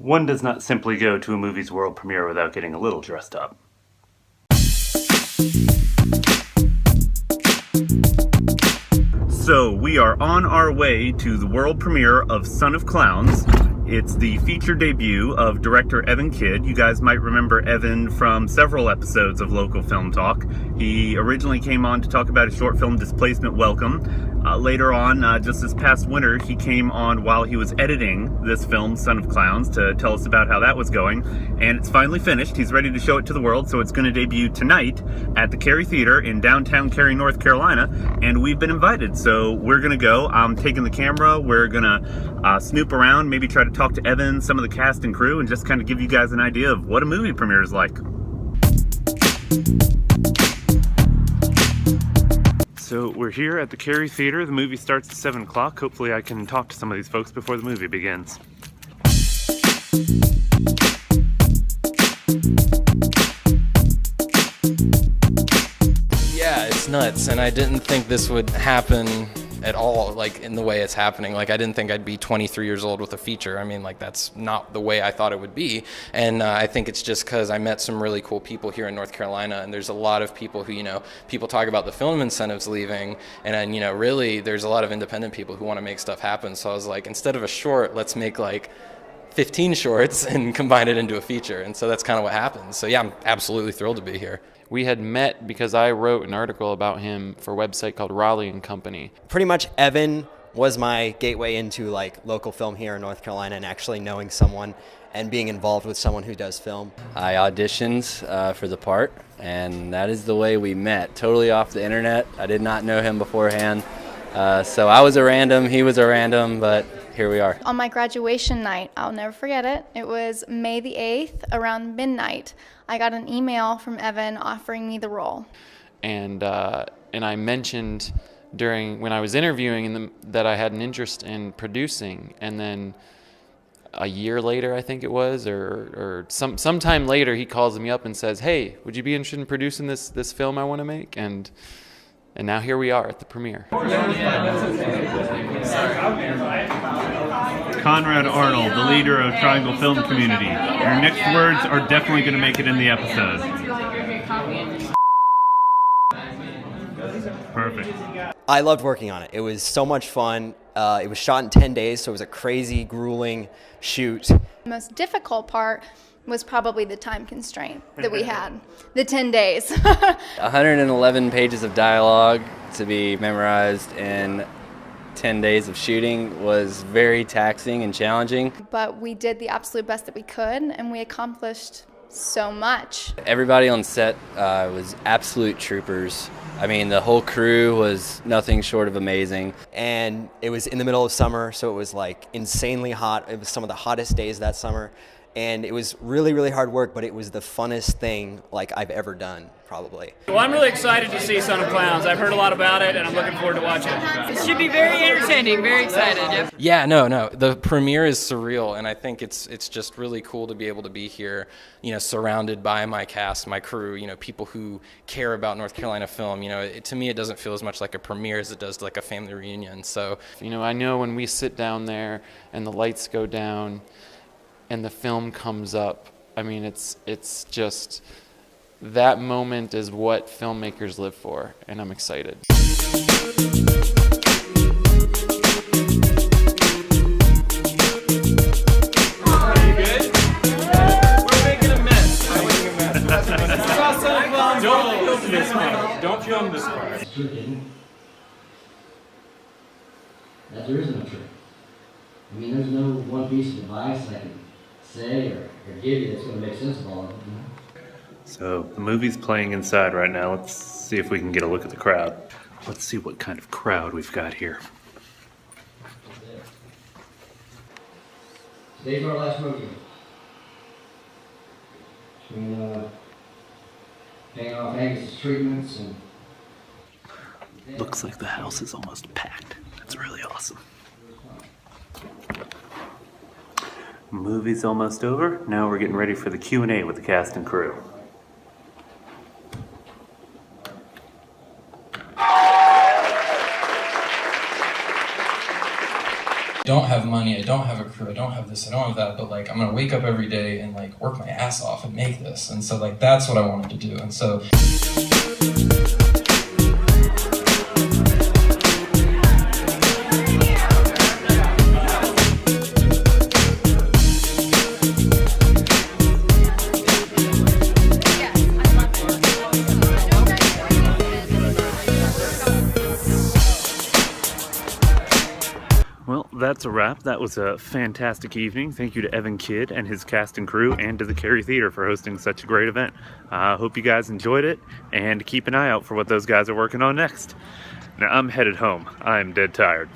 One does not simply go to a movie's world premiere without getting a little dressed up. So we are on our way to the world premiere of Son of Clowns. It's the feature debut of director Evan Kidd. You guys might remember Evan from several episodes of Local Film Talk. He originally came on to talk about his short film Displacement Welcome. Later on, just this past winter, he came on while he was editing this film, Son of Clowns, to tell us about how that was going. And it's finally finished. He's ready to show it to the world, so it's going to debut tonight at the Cary Theater in downtown Cary, North Carolina. And we've been invited, so we're going to go. I'm taking the camera. We're going to snoop around, maybe try to talk to Evan, some of the cast and crew, and just kind of give you guys an idea of what a movie premiere is like. So we're here at the Cary Theater. The movie starts at 7 o'clock. Hopefully I can talk to some of these folks before the movie begins. Yeah, it's nuts, and I didn't think this would happen at all, like in the way it's happening. Like I didn't think I'd be 23 years old with a feature. I mean, like that's not the way I thought it would be. And I think it's just because I met some really cool people here in North Carolina, and there's a lot of people who, people talk about the film incentives leaving, and really there's a lot of independent people who want to make stuff happen. So I was like, instead of a short, let's make like 15 shorts and combine it into a feature. And so that's kind of what happened. So yeah, I'm absolutely thrilled to be here. We had met because I wrote an article about him for a website called Raleigh and Company. Pretty much Evan was my gateway into like local film here in North Carolina and actually knowing someone and being involved with someone who does film. I auditioned for the part, and that is the way we met, totally off the internet. I did not know him beforehand, so I was a random, he was a random, but here we are. On my graduation night, I'll never forget it. It was May the 8th around midnight. I got an email from Evan offering me the role. And I mentioned when I was interviewing that I had an interest in producing, and then a year later, I think it was, or sometime later, he calls me up and says, "Hey, would you be interested in producing this film I want to make?" And now here we are at the premiere. KONRAD Arnold, the leader of Triangle Film Community. Your next words are definitely going to make it in the episode. Perfect. I loved working on it. It was so much fun. It was shot in 10 days, so it was a crazy, grueling shoot. The most difficult part was probably the time constraint that we had, the 10 days. 111 pages of dialogue to be memorized in 10 days of shooting was very taxing and challenging. But we did the absolute best that we could, and we accomplished so much. Everybody on set was absolute troopers. I mean, the whole crew was nothing short of amazing. And it was in the middle of summer, so it was like insanely hot. It was some of the hottest days that summer. And it was really, really hard work, but it was the funnest thing like I've ever done, probably. Well, I'm really excited to see Son of Clowns. I've heard a lot about it, and I'm looking forward to watching it. It should be very entertaining, very excited. Yep. Yeah, no. The premiere is surreal, and I think it's just really cool to be able to be here, surrounded by my cast, my crew, people who care about North Carolina film. To me, it doesn't feel as much like a premiere as it does like a family reunion. So, I know when we sit down there and the lights go down and the film comes up, I mean, it's just, that moment is what filmmakers live for, and I'm excited. Don't film this part. That there is no trick. I mean, there's no one piece of advice I can say or give you that's going to make sense of all of it. So the movie's playing inside right now. Let's see if we can get a look at the crowd. Let's see what kind of crowd we've got here. Today's our last movie. Between paying off Angus's treatments and... Looks like the house is almost packed. That's really awesome. Movie's almost over. Now we're getting ready for the Q&A with the cast and crew. Don't don't have money, I don't have a crew, I don't have this, I don't have that, but like I'm gonna wake up every day and like work my ass off and make this. And so like that's what I wanted to do. And so Well, that's a wrap. That was a fantastic evening. Thank you to Evan Kidd and his cast and crew, and to the Cary Theater for hosting such a great event. I hope you guys enjoyed it, and keep an eye out for what those guys are working on next. Now, I'm headed home. I'm dead tired.